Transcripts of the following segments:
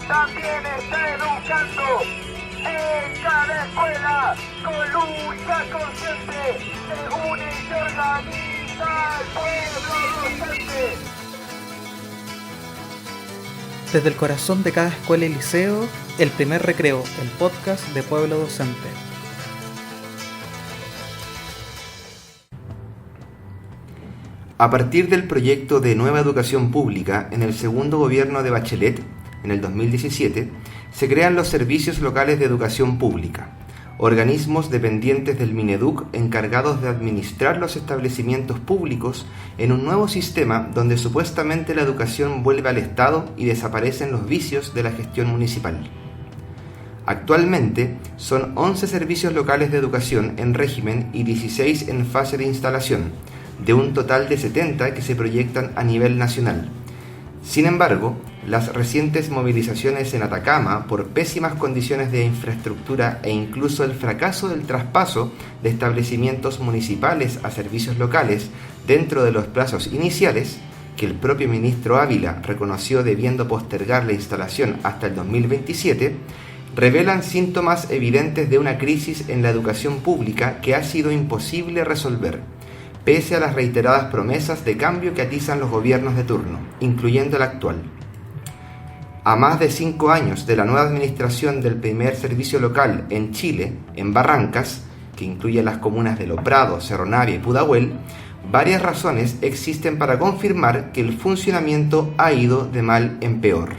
también está educando en cada escuela con lucha consciente. Se une y se organiza el pueblo docente. Desde el corazón de cada escuela y liceo, El Primer Recreo, el podcast de Pueblo Docente. A partir del proyecto de Nueva Educación Pública, en el segundo gobierno de Bachelet, en el 2017, se crean los Servicios Locales de Educación Pública, organismos dependientes del Mineduc encargados de administrar los establecimientos públicos en un nuevo sistema donde supuestamente la educación vuelve al Estado y desaparecen los vicios de la gestión municipal. Actualmente son 11 servicios locales de educación en régimen y 16 en fase de instalación, de un total de 70 que se proyectan a nivel nacional. Sin embargo, las recientes movilizaciones en Atacama por pésimas condiciones de infraestructura e incluso el fracaso del traspaso de establecimientos municipales a servicios locales dentro de los plazos iniciales, que el propio ministro Ávila reconoció debiendo postergar la instalación hasta el 2027, revelan síntomas evidentes de una crisis en la educación pública que ha sido imposible resolver, pese a las reiteradas promesas de cambio que atizan los gobiernos de turno, incluyendo el actual. A más de 5 años de la nueva administración del primer servicio local en Chile, en Barrancas, que incluye las comunas de Loprado, Cerro Navia y Pudahuel, varias razones existen para confirmar que el funcionamiento ha ido de mal en peor.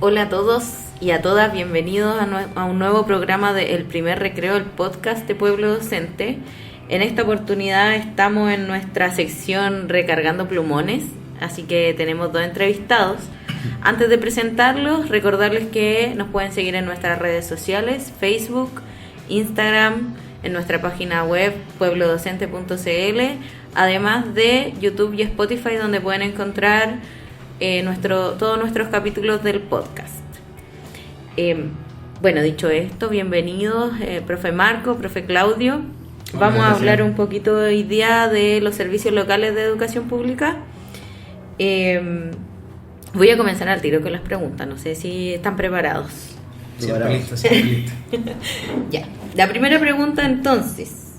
Hola a todos y a todas, bienvenidos a un nuevo programa de El Primer Recreo, el podcast de Pueblo Docente. En esta oportunidad estamos en nuestra sección Recargando Plumones, así que tenemos 2 entrevistados. Antes de presentarlos, recordarles que nos pueden seguir en nuestras redes sociales, Facebook, Instagram, en nuestra página web pueblodocente.cl, además de YouTube y Spotify, donde pueden encontrar todos nuestros capítulos del podcast. Bueno, dicho esto, bienvenidos, profe Marco, profe Claudio. Vamos a hablar un poquito hoy día de los servicios locales de educación pública. Voy a comenzar al tiro con las preguntas, no sé si están preparados. Siempre listo. Ya, la primera pregunta entonces,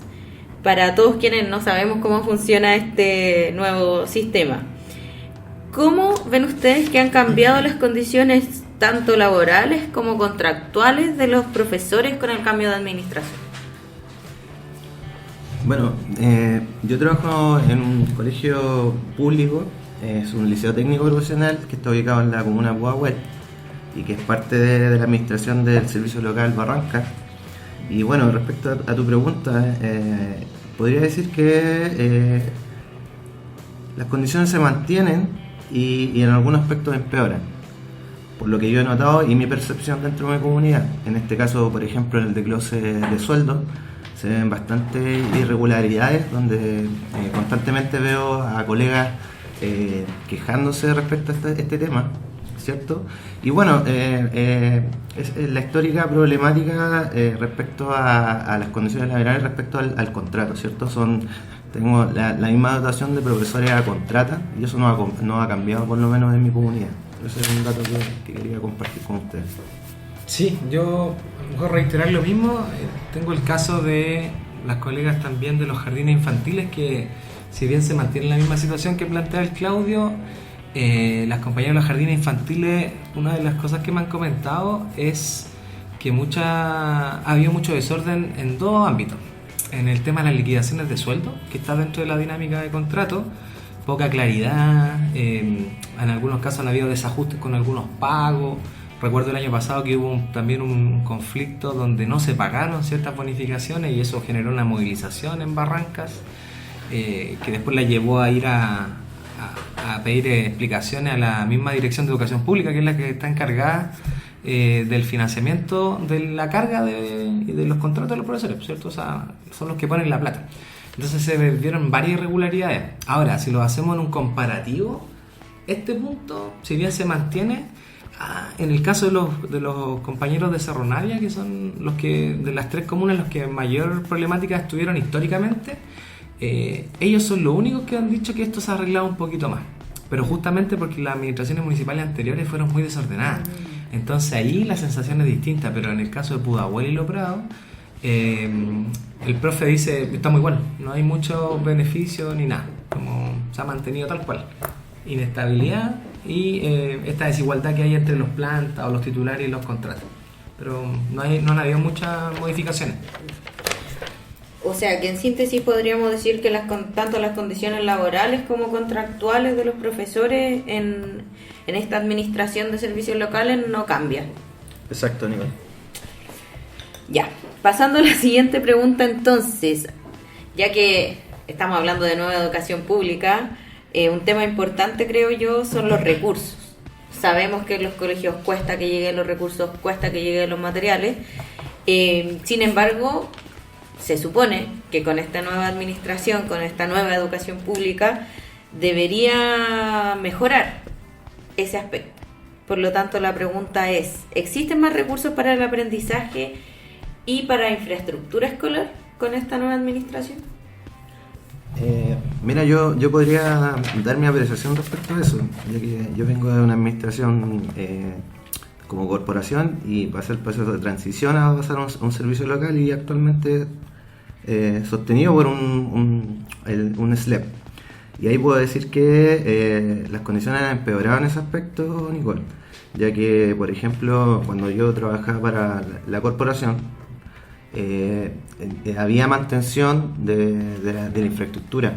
para todos quienes no sabemos cómo funciona este nuevo sistema. ¿Cómo ven ustedes que han cambiado las condiciones tanto laborales como contractuales de los profesores con el cambio de administración? Bueno, yo trabajo en un colegio público, es un liceo técnico profesional que está ubicado en la comuna de Pudahuel y que es parte de la administración del servicio local Barrancas. Y bueno, respecto a tu pregunta, podría decir que las condiciones se mantienen y en algunos aspectos empeoran, por lo que yo he notado y mi percepción dentro de mi comunidad. En este caso, por ejemplo, en el desglose de sueldos, se ven bastantes irregularidades donde constantemente veo a colegas quejándose respecto a este tema, ¿cierto? Y bueno, es la histórica problemática respecto a las condiciones laborales respecto al contrato, ¿cierto? Tengo la misma dotación de profesores a contrata y eso no ha cambiado, por lo menos en mi comunidad. Ese es un dato que quería compartir con ustedes. Sí, yo a lo mejor reiterar lo mismo. Tengo el caso de las colegas también de los jardines infantiles que, si bien se mantiene la misma situación que plantea el Claudio, las compañeras de los jardines infantiles, una de las cosas que me han comentado es que ha habido mucho desorden en 2 ámbitos. En el tema de las liquidaciones de sueldo, que está dentro de la dinámica de contrato, poca claridad, en algunos casos han habido desajustes con algunos pagos. Recuerdo el año pasado que hubo también un conflicto donde no se pagaron ciertas bonificaciones y eso generó una movilización en Barrancas, que después la llevó a ir a pedir explicaciones a la misma Dirección de Educación Pública, que es la que está encargada del financiamiento de la carga de los contratos de los profesores, ¿cierto? O sea, son los que ponen la plata. Entonces se vieron varias irregularidades. Ahora, si lo hacemos en un comparativo, este punto, si bien se mantiene, en el caso de los compañeros de Cerro Navia, que son los que de las 3 comunas los que mayor problemática estuvieron históricamente, ellos son los únicos que han dicho que esto se ha arreglado un poquito más, pero justamente porque las administraciones municipales anteriores fueron muy desordenadas. Entonces ahí la sensación es distinta, pero en el caso de Pudahuel y Lo Prado, el profe dice, está muy bueno, no hay mucho beneficio ni nada, como se ha mantenido tal cual, inestabilidad y esta desigualdad que hay entre los plantas o los titulares y los contratos, pero no han habido muchas modificaciones. O sea, que en síntesis podríamos decir que tanto las condiciones laborales como contractuales de los profesores en esta administración de servicios locales no cambian. Exacto, Nicole. Ya, pasando a la siguiente pregunta entonces, ya que estamos hablando de nueva educación pública, un tema importante creo yo son los recursos. Sabemos que en los colegios cuesta que lleguen los recursos, cuesta que lleguen los materiales, sin embargo, se supone que con esta nueva administración, con esta nueva educación pública, debería mejorar ese aspecto. Por lo tanto, la pregunta es, ¿existen más recursos para el aprendizaje y para infraestructura escolar con esta nueva administración? Mira, yo podría dar mi apreciación respecto a eso, ya que yo vengo de una administración como corporación y pasé el proceso de transición a pasar a un servicio local y actualmente sostenido por un SLEP. Y ahí puedo decir que las condiciones han empeorado en ese aspecto, Nicole, ya que, por ejemplo, cuando yo trabajaba para la corporación, había mantención de la infraestructura,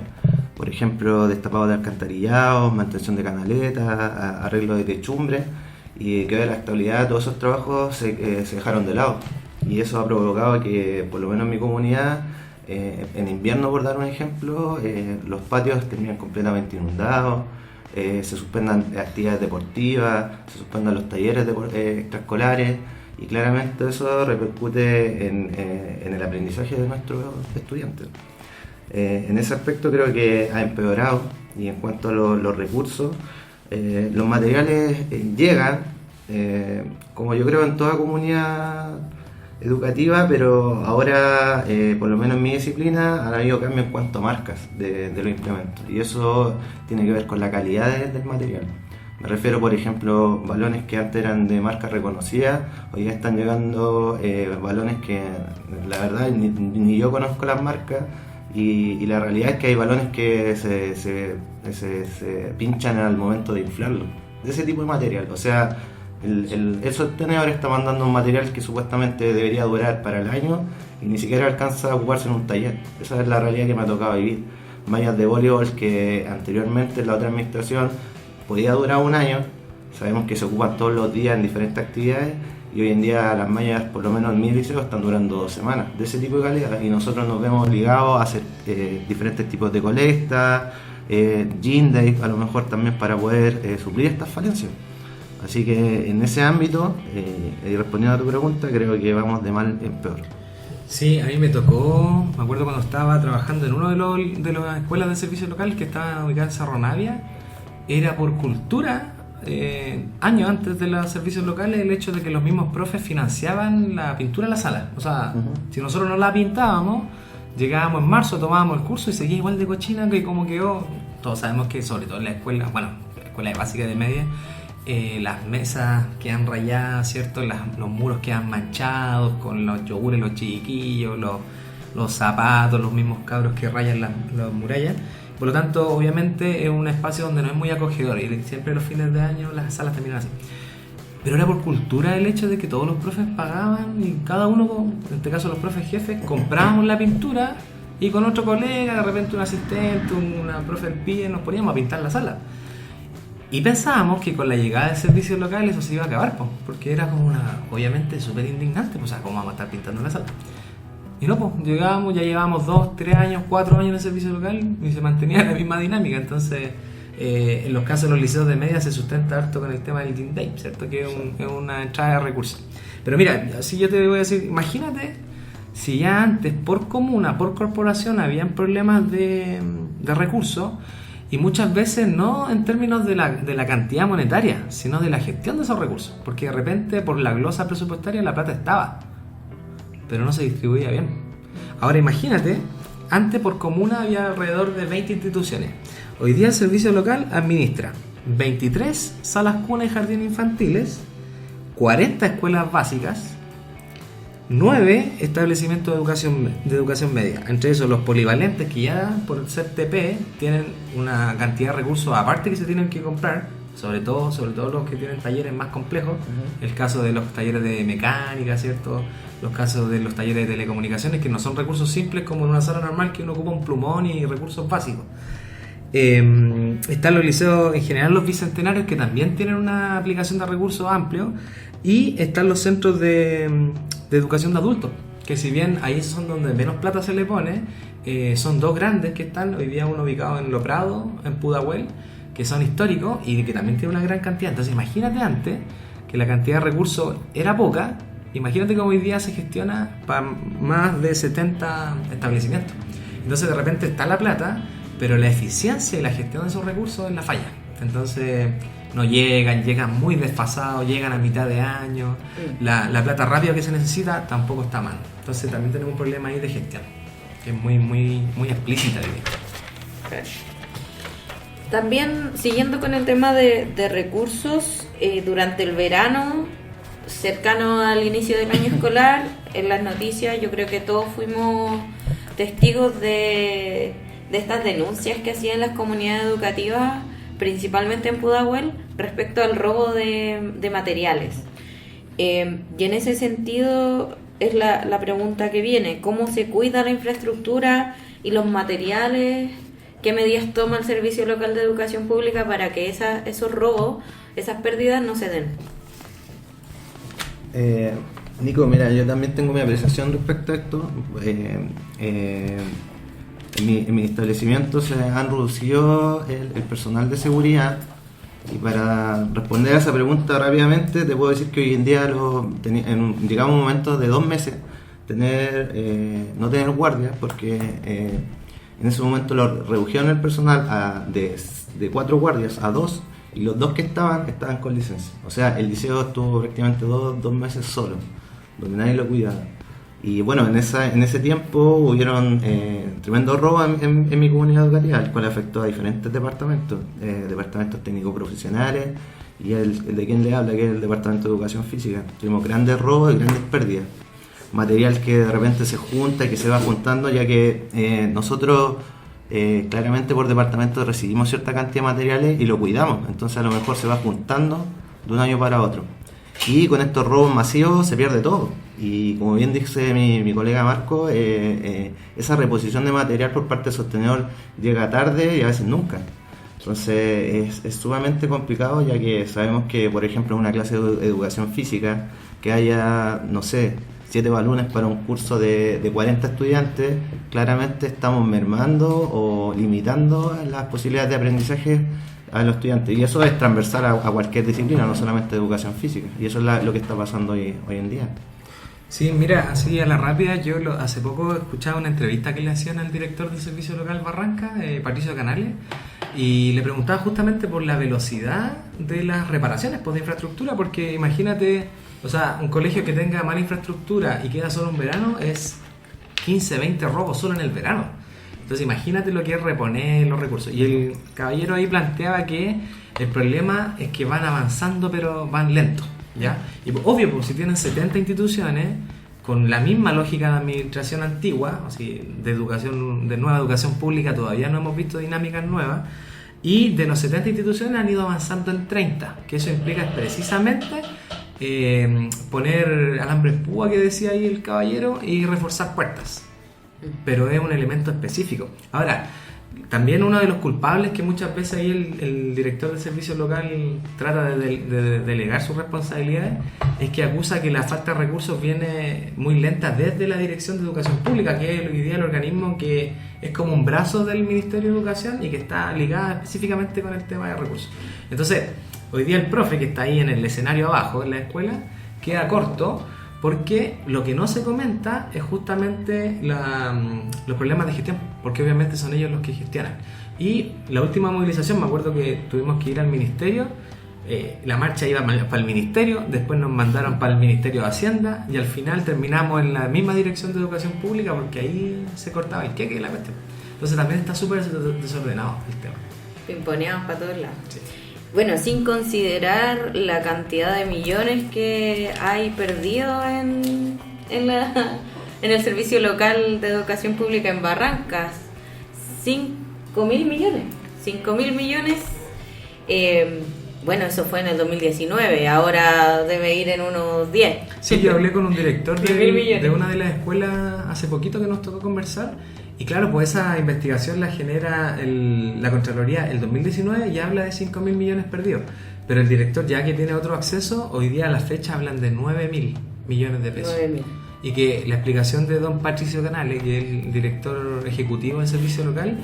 por ejemplo, destapado de alcantarillados, mantención de canaletas, arreglo de techumbre, y que de la actualidad todos esos trabajos se dejaron de lado, y eso ha provocado que, por lo menos en mi comunidad, en invierno, por dar un ejemplo, los patios terminan completamente inundados, se suspendan actividades deportivas, se suspendan los talleres extraescolares, y claramente eso repercute en el aprendizaje de nuestros estudiantes. En ese aspecto creo que ha empeorado, y en cuanto a los recursos, los materiales llegan, como yo creo en toda comunidad educativa, pero ahora, por lo menos en mi disciplina, han habido cambios en cuanto a marcas de los implementos, y eso tiene que ver con la calidad del material. Me refiero, por ejemplo, balones que antes eran de marca reconocida, hoy ya están llegando balones que la verdad ni yo conozco las marcas, y la realidad es que hay balones que se pinchan al momento de inflarlo, de ese tipo de material. O sea, el sostenedor está mandando un material que supuestamente debería durar para el año y ni siquiera alcanza a ocuparse en un taller. Esa es la realidad que me ha tocado vivir. Mallas de voleibol que anteriormente en la otra administración podía durar un año, sabemos que se ocupan todos los días en diferentes actividades, y hoy en día las mallas, por lo menos en mi liceo, están durando 2 semanas de ese tipo de calidad, y nosotros nos vemos obligados a hacer diferentes tipos de colecta, gym day a lo mejor también, para poder suplir estas falencias. Así que en ese ámbito, y respondiendo a tu pregunta, creo que vamos de mal en peor. Sí, a mí me tocó, me acuerdo cuando estaba trabajando en uno de las escuelas de servicio local que estaba ubicada en Cerro Navia, era por cultura, años antes de los servicios locales, el hecho de que los mismos profes financiaban la pintura de la sala. O sea, si nosotros no la pintábamos, llegábamos en marzo, tomábamos el curso y seguía igual de cochina que como quedó. Todos sabemos que, sobre todo en la escuela, bueno, la escuela básica de media, las mesas quedan rayadas, ¿cierto? Los muros quedan manchados con los yogures, los chiquillos, los zapatos, los mismos cabros que rayan las murallas. Por lo tanto, obviamente es un espacio donde no es muy acogedor, y siempre los fines de año las salas terminan así. Pero era por cultura el hecho de que todos los profes pagaban, y cada uno, en este caso los profes jefes, comprábamos la pintura, y con otro colega, de repente un asistente, una profe del PIE, nos poníamos a pintar la sala. Y pensábamos que con la llegada de servicios locales eso se iba a acabar, porque era como obviamente súper indignante, pues, o sea, ¿cómo vamos a estar pintando la sala? Y no, pues llegábamos, ya llevábamos 2, 3 años, 4 años de servicio local y se mantenía la misma dinámica. Entonces, en los casos de los liceos de media se sustenta harto con el tema del Gym Day, ¿cierto? Que es una entrada de recursos. Pero mira, así yo te voy a decir, imagínate si ya antes por comuna, por corporación, habían problemas de recursos, y muchas veces no en términos de la cantidad monetaria, sino de la gestión de esos recursos, porque de repente por la glosa presupuestaria la plata estaba, pero no se distribuía bien. Ahora imagínate antes por comuna había alrededor de 20 instituciones. Hoy día el servicio local administra 23 salas cuna y jardines infantiles, 40 escuelas básicas, 9 establecimientos de educación media. Entre esos los polivalentes, que ya por ser TP tienen una cantidad de recursos aparte que se tienen que comprar, sobre todo los que tienen talleres más complejos. El caso de los talleres de mecánica, ¿cierto? Los casos de los talleres de telecomunicaciones, que no son recursos simples como en una sala normal que uno ocupa un plumón y recursos básicos. Están los liceos en general, los bicentenarios, que también tienen una aplicación de recursos amplio, y están los centros de educación de adultos, que si bien ahí son donde menos plata se le pone, son dos grandes que están hoy día, uno ubicado en Lo Prado, en Pudahuel, que son históricos y que también tienen una gran cantidad. Entonces imagínate antes que la cantidad de recursos era poca, imagínate cómo hoy día se gestiona para más de 70 establecimientos. Entonces de repente está la plata, pero la eficiencia y la gestión de esos recursos es la falla. Entonces no llegan muy desfasados, llegan a mitad de año, la plata rápida que se necesita tampoco está mal. Entonces también tenemos un problema ahí de gestión, que es muy explícita, diría. También, siguiendo con el tema de recursos, durante el verano, cercano al inicio del año escolar, en las noticias yo creo que todos fuimos testigos de estas denuncias que hacían las comunidades educativas, principalmente en Pudahuel, respecto al robo de materiales. Y en ese sentido es la pregunta que viene: ¿cómo se cuida la infraestructura y los materiales? ¿Qué medidas toma el Servicio Local de Educación Pública para que esos robos, esas pérdidas no se den? Nico, mira, yo también tengo mi apreciación respecto a esto. En mi establecimiento se han reducido el personal de seguridad, y para responder a esa pregunta rápidamente te puedo decir que hoy en día llegamos a un momento de 2 meses no tener guardias, porque en ese momento lo redujeron el personal de 4 guardias a 2, y los 2 que estaban con licencia. O sea, el liceo estuvo prácticamente 2 meses solo, donde nadie lo cuidaba. Y bueno, en ese tiempo hubieron tremendos robos en mi comunidad educativa, el cual afectó a diferentes departamentos técnicos profesionales, y el de quien le habla, que es el departamento de educación física. Tuvimos grandes robos y grandes pérdidas. Material que de repente se junta y que se va juntando, ya que nosotros claramente por departamento recibimos cierta cantidad de materiales y lo cuidamos, entonces a lo mejor se va juntando de un año para otro. Y con estos robos masivos se pierde todo. Y como bien dice mi colega Marco, esa reposición de material por parte del sostenedor llega tarde y a veces nunca. Entonces es sumamente complicado, ya que sabemos que, por ejemplo, en una clase de educación física, que haya, no sé, 7 balones para un curso de 40 estudiantes, claramente estamos mermando o limitando las posibilidades de aprendizaje a los estudiantes, y eso es transversal a cualquier disciplina, no solamente educación física, y eso es lo que está pasando hoy en día. Sí, mira, así a la rápida, yo hace poco escuchaba una entrevista que le hacían al director del Servicio Local Barranca, Patricio Canales, y le preguntaba justamente por la velocidad de las reparaciones de infraestructura, porque imagínate, o sea, un colegio que tenga mala infraestructura y queda solo un verano es 15, 20 robos solo en el verano. Entonces imagínate lo que es reponer los recursos. Y el caballero ahí planteaba que el problema es que van avanzando pero van lentos, ¿ya? Y obvio, pues si tienen 70 instituciones con la misma lógica de administración antigua, así de nueva educación pública, todavía no hemos visto dinámicas nuevas, y de los 70 instituciones han ido avanzando en 30, que eso implica precisamente poner alambre en púa, que decía ahí el caballero, y reforzar puertas, pero es un elemento específico. Ahora, también uno de los culpables, que muchas veces ahí el director del servicio local trata de delegar sus responsabilidades, es que acusa que la falta de recursos viene muy lenta desde la Dirección de Educación Pública, que es hoy día el organismo que es como un brazo del Ministerio de Educación y que está ligada específicamente con el tema de recursos. Entonces, hoy día el profe que está ahí en el escenario abajo en la escuela queda corto, porque lo que no se comenta es justamente los problemas de gestión, porque obviamente son ellos los que gestionan. Y la última movilización, me acuerdo que tuvimos que ir al ministerio La marcha iba para el ministerio, después nos mandaron para el Ministerio de Hacienda y al final terminamos en la misma dirección de educación pública porque ahí se cortaba el queque de la cuestión. Entonces también está súper desordenado el tema. Pimponeados para todos lados. Sí. Bueno, sin considerar la cantidad de millones que hay perdidos en el servicio local de educación pública en Barrancas. 5.000 millones. 5.000 millones. Bueno, eso fue en el 2019, ahora debe ir en unos 10. Sí, yo hablé con un director 10.000 millones. de una de las escuelas hace poquito que nos tocó conversar. Y claro, pues esa investigación la genera la Contraloría el 2019 y habla de 5.000 millones perdidos. Pero el director, ya que tiene otro acceso, hoy día a la fecha hablan de 9.000 millones de pesos. 9.000. Y que la explicación de don Patricio Canales, que es el director ejecutivo del servicio local,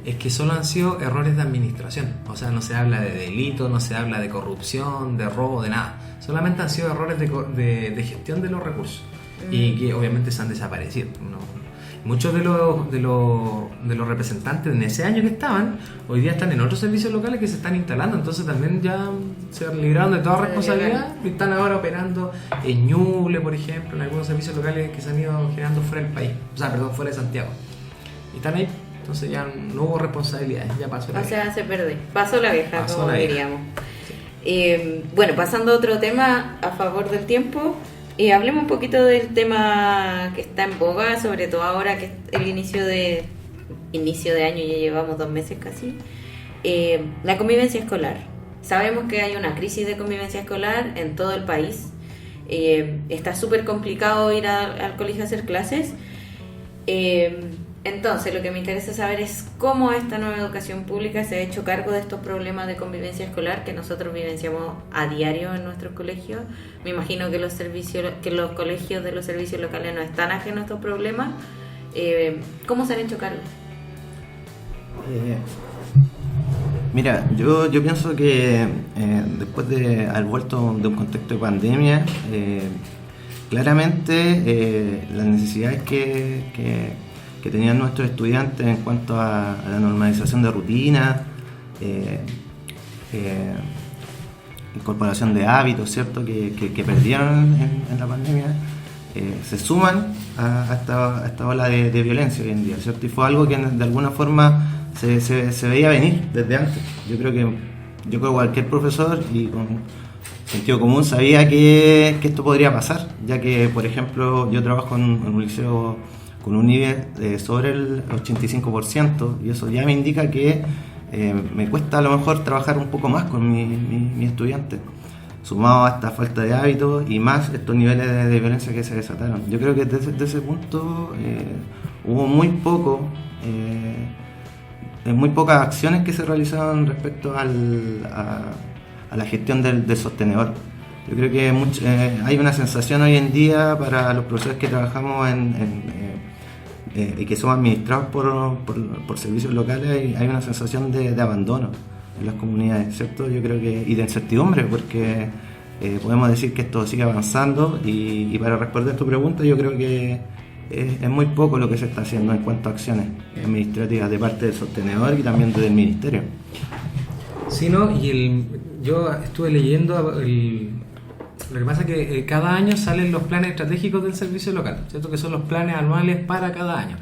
es que solo han sido errores de administración. O sea, no se habla de delito, no se habla de corrupción, de robo, de nada. Solamente han sido errores de gestión de los recursos. Y que obviamente se han desaparecido, ¿no? Muchos de los representantes en ese año que estaban, hoy día están en otros servicios locales que se están instalando, entonces también ya se libraron de toda responsabilidad y están ahora operando en Ñuble, por ejemplo, en algunos servicios locales que se han ido generando fuera del país, fuera de Santiago. Y están ahí, entonces ya no hubo responsabilidades, ya pasó la vieja. O sea, se perdió. Pasó la vieja, Pasó como la vieja. diríamos. Bueno, pasando a otro tema a favor del tiempo. Hablemos un poquito del tema que está en boga, sobre todo ahora que es el inicio de año, ya llevamos 2 meses casi. La convivencia escolar. Sabemos que hay una crisis de convivencia escolar en todo el país. Está súper complicado ir al colegio a hacer clases. Entonces, lo que me interesa saber es cómo esta nueva educación pública se ha hecho cargo de estos problemas de convivencia escolar que nosotros vivenciamos a diario en nuestros colegios. Me imagino que los colegios de los servicios locales no están ajenos a estos problemas. ¿Cómo se han hecho cargo? Mira, yo pienso que después de haber vuelto de un contexto de pandemia, claramente las necesidades que tenían nuestros estudiantes en cuanto a la normalización de rutina, incorporación de hábitos, ¿cierto? Que perdieron en la pandemia, se suman a esta ola de violencia hoy en día, ¿cierto? Y fue algo que de alguna forma se veía venir desde antes. Yo creo que cualquier profesor y con sentido común sabía que esto podría pasar, ya que, por ejemplo, yo trabajo en un liceo con un nivel sobre el 85%, y eso ya me indica que me cuesta a lo mejor trabajar un poco más con mi estudiante, sumado a esta falta de hábitos y más estos niveles de violencia que se desataron. Yo creo que desde ese punto hubo muy pocas acciones que se realizaron respecto a la gestión del sostenedor. Yo creo que hay una sensación hoy en día para los profesores que trabajamos y que son administrados por servicios locales, hay una sensación de abandono en las comunidades, ¿cierto? Yo creo que, y de incertidumbre, porque podemos decir que esto sigue avanzando y para responder tu pregunta, yo creo que es muy poco lo que se está haciendo en cuanto a acciones administrativas de parte del sostenedor y también del ministerio. Sí, ¿no? Yo estuve leyendo lo que pasa es que cada año salen los planes estratégicos del servicio local, ¿cierto? Que son los planes anuales para cada año.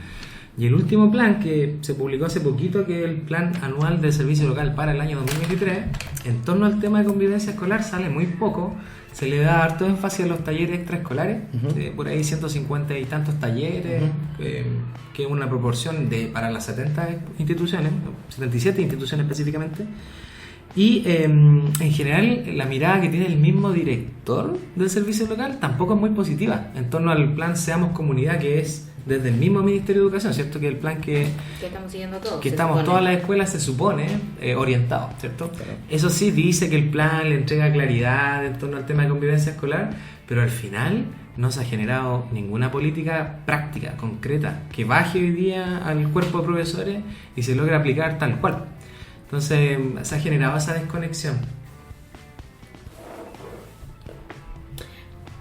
Y el último plan que se publicó hace poquito, que es el plan anual del servicio local para el año 2023, en torno al tema de convivencia escolar sale muy poco. Se le da harto énfasis a los talleres extraescolares, por ahí 150 y tantos talleres, que es una proporción para las 70 instituciones, 77 instituciones específicamente. Y en general la mirada que tiene el mismo director del servicio local tampoco es muy positiva en torno al plan Seamos Comunidad, que es desde el mismo Ministerio de Educación, ¿cierto? Que es el plan que estamos siguiendo todos. Que estamos todas las escuelas, se supone, orientados, ¿cierto? Claro. Eso sí, dice que el plan le entrega claridad en torno al tema de convivencia escolar, pero al final no se ha generado ninguna política práctica, concreta, que baje hoy día al cuerpo de profesores y se logre aplicar tal cual. Entonces se ha generado esa desconexión.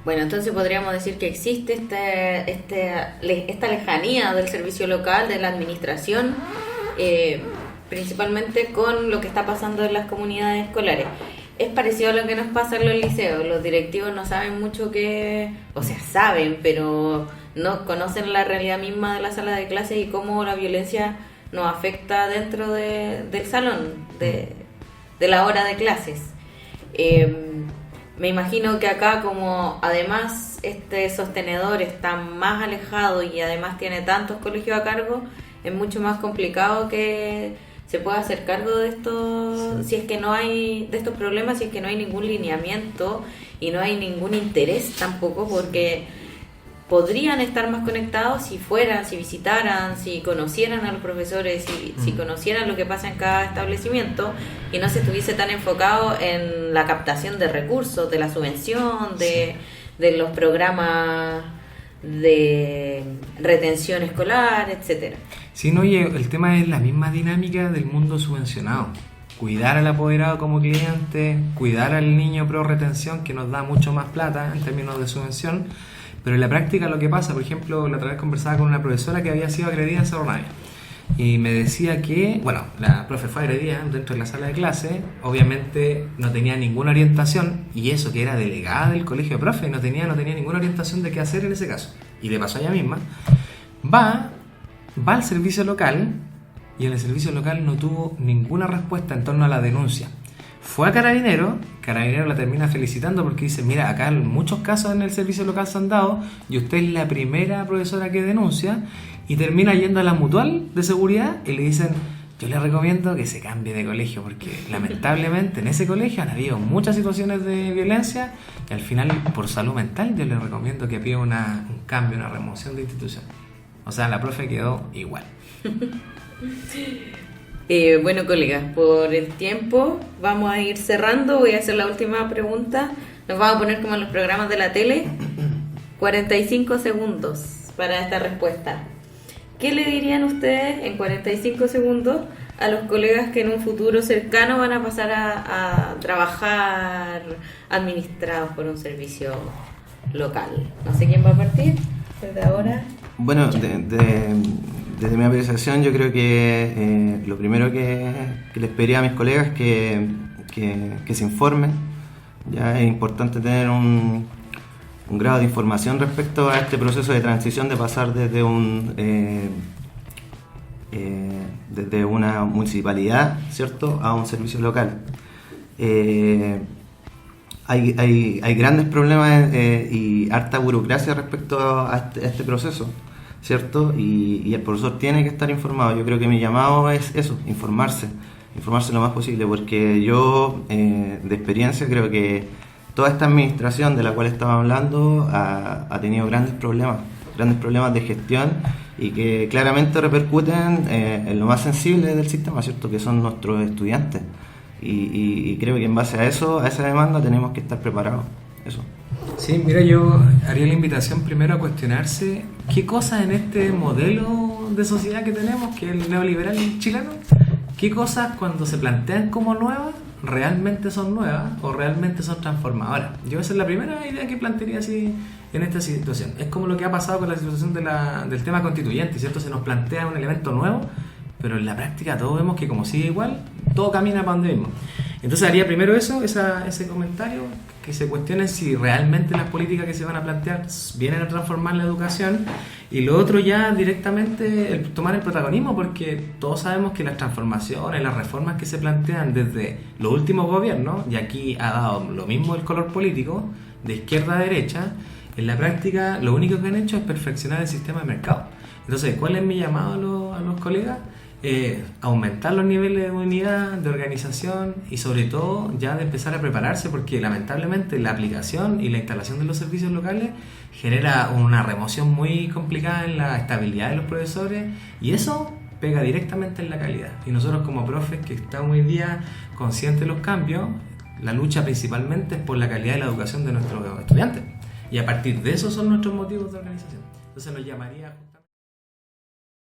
Bueno, entonces podríamos decir que existe esta lejanía del servicio local, de la administración, principalmente con lo que está pasando en las comunidades escolares. es parecido a lo que nos pasa en los liceos. Los directivos no saben mucho saben, pero no conocen la realidad misma de la sala de clases y cómo la violencia nos afecta dentro del salón, de la hora de clases. Me imagino que acá, como además este sostenedor está más alejado y además tiene tantos colegios a cargo, es mucho más complicado que se pueda hacer cargo de estos, si es que no hay de estos problemas, si es que no hay ningún lineamiento y no hay ningún interés tampoco, porque podrían estar más conectados si visitaran, si conocieran a los profesores, si conocieran lo que pasa en cada establecimiento y no se estuviese tan enfocado en la captación de recursos, de la subvención, de los programas de retención escolar, etcétera. Sí, no, y el tema es la misma dinámica del mundo subvencionado. Cuidar al apoderado como cliente, cuidar al niño pro retención, que nos da mucho más plata en términos de subvención. Pero en la práctica lo que pasa, por ejemplo, la otra vez conversaba con una profesora que había sido agredida en Cerro Navia y me decía que, la profe fue agredida dentro de la sala de clase, obviamente no tenía ninguna orientación, y eso que era delegada del colegio de profe, no tenía ninguna orientación de qué hacer en ese caso, y le pasó a ella misma. Va al servicio local y en el servicio local no tuvo ninguna respuesta en torno a la denuncia. Fue a Carabinero la termina felicitando porque dice, mira, acá en muchos casos en el servicio local se han dado y usted es la primera profesora que denuncia, y termina yendo a la mutual de seguridad y le dicen, yo le recomiendo que se cambie de colegio porque lamentablemente en ese colegio han habido muchas situaciones de violencia y al final por salud mental yo le recomiendo que pida un cambio, una remoción de institución. O sea, la profe quedó igual. Bueno, colegas, por el tiempo vamos a ir cerrando. Voy a hacer la última pregunta. Nos vamos a poner como en los programas de la tele, 45 segundos para esta respuesta. ¿Qué le dirían ustedes en 45 segundos a los colegas que en un futuro cercano van a pasar a trabajar administrados por un servicio local? No sé quién va a partir desde ahora. Bueno, desde mi apreciación, yo creo que lo primero que les pediría a mis colegas es que se informen. Ya es importante tener un grado de información respecto a este proceso de transición, de pasar desde una municipalidad, ¿cierto?, a un servicio local. Hay grandes problemas y harta burocracia respecto a este proceso, ¿cierto? Y el profesor tiene que estar informado. Yo creo que mi llamado es eso, informarse lo más posible, porque yo de experiencia creo que toda esta administración de la cual estaba hablando ha tenido grandes problemas de gestión y que claramente repercuten en lo más sensible del sistema, ¿cierto?, que son nuestros estudiantes. Y creo que en base a eso, a esa demanda, tenemos que estar preparados. Eso. Sí, mira, yo haría la invitación primero a cuestionarse qué cosas en este modelo de sociedad que tenemos, que es el neoliberal chileno, qué cosas cuando se plantean como nuevas, realmente son nuevas o realmente son transformadoras. Yo esa es la primera idea que plantearía así en esta situación. Es como lo que ha pasado con la situación del tema constituyente, ¿cierto? Se nos plantea un elemento nuevo, pero en la práctica todos vemos que como sigue igual, todo camina para donde mismo. Entonces haría primero ese comentario, que se cuestionen si realmente las políticas que se van a plantear vienen a transformar la educación, y lo otro ya directamente tomar el protagonismo, porque todos sabemos que las transformaciones, las reformas que se plantean desde los últimos gobiernos, y aquí ha dado lo mismo el color político, de izquierda a derecha, en la práctica lo único que han hecho es perfeccionar el sistema de mercado. Entonces, ¿cuál es mi llamado a los colegas? Aumentar los niveles de unidad, de organización y sobre todo ya de empezar a prepararse, porque lamentablemente la aplicación y la instalación de los servicios locales genera una remoción muy complicada en la estabilidad de los profesores y eso pega directamente en la calidad. Y nosotros como profes que estamos hoy día conscientes de los cambios, la lucha principalmente es por la calidad de la educación de nuestros estudiantes y a partir de eso son nuestros motivos de organización. Entonces nos llamaría